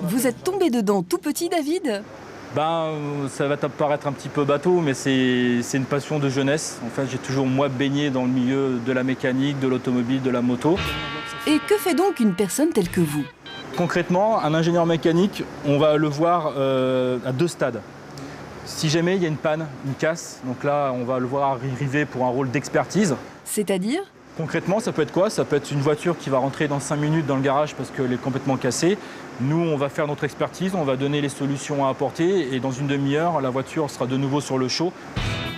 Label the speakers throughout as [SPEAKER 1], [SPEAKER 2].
[SPEAKER 1] Vous êtes tombé dedans tout petit, David ?
[SPEAKER 2] Ça va te paraître un petit peu bateau, mais c'est une passion de jeunesse. En fait, j'ai toujours, moi, baigné dans le milieu de la mécanique, de l'automobile, de la moto.
[SPEAKER 1] Et que fait donc une personne telle que vous ?
[SPEAKER 2] Concrètement, un ingénieur mécanique, on va le voir à 2 stades. Si jamais il y a une panne, une casse, donc là, on va le voir arriver pour un rôle d'expertise.
[SPEAKER 1] C'est-à-dire ?
[SPEAKER 2] Concrètement, ça peut être quoi ? Ça peut être une voiture qui va rentrer dans 5 minutes dans le garage parce qu'elle est complètement cassée. Nous, on va faire notre expertise, on va donner les solutions à apporter et dans une demi-heure, la voiture sera de nouveau sur le show.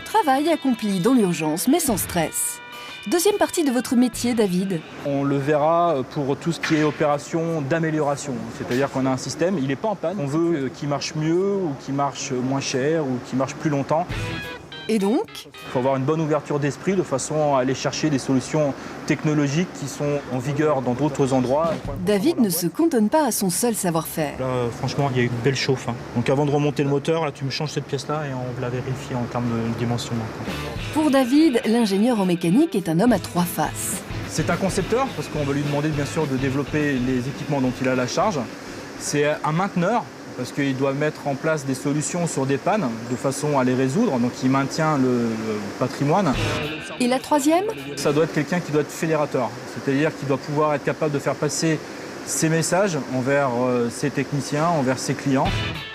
[SPEAKER 1] Travail accompli dans l'urgence, mais sans stress. Deuxième partie de votre métier, David.
[SPEAKER 2] On le verra pour tout ce qui est opération d'amélioration. C'est-à-dire qu'on a un système, il n'est pas en panne. On veut qu'il marche mieux ou qu'il marche moins cher ou qu'il marche plus longtemps.
[SPEAKER 1] Et donc ?
[SPEAKER 2] Il faut avoir une bonne ouverture d'esprit de façon à aller chercher des solutions technologiques qui sont en vigueur dans d'autres endroits.
[SPEAKER 1] David ne se cantonne pas à son seul savoir-faire.
[SPEAKER 2] Là, franchement, il y a une belle chauffe. Donc avant de remonter le moteur, là, tu me changes cette pièce-là et on la vérifie en termes de dimension.
[SPEAKER 1] Pour David, l'ingénieur en mécanique est un homme à 3 faces.
[SPEAKER 2] C'est un concepteur, parce qu'on va lui demander bien sûr de développer les équipements dont il a la charge. C'est un mainteneur, parce qu'il doit mettre en place des solutions sur des pannes de façon à les résoudre, donc il maintient le patrimoine.
[SPEAKER 1] Et la troisième ?
[SPEAKER 2] Ça doit être quelqu'un qui doit être fédérateur, c'est-à-dire qu'il doit pouvoir être capable de faire passer ses messages envers ses techniciens, envers ses clients.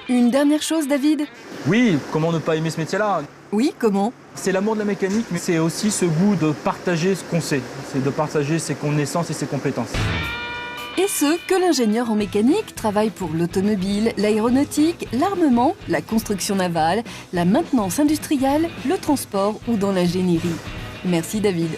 [SPEAKER 1] Une dernière chose, David ?
[SPEAKER 2] Oui, comment ne pas aimer ce métier-là ?
[SPEAKER 1] Oui, comment ?
[SPEAKER 2] C'est l'amour de la mécanique, mais c'est aussi ce goût de partager ce qu'on sait, c'est de partager ses connaissances et ses compétences.
[SPEAKER 1] Et ce, que l'ingénieur en mécanique travaille pour l'automobile, l'aéronautique, l'armement, la construction navale, la maintenance industrielle, le transport ou dans l'ingénierie. Merci David.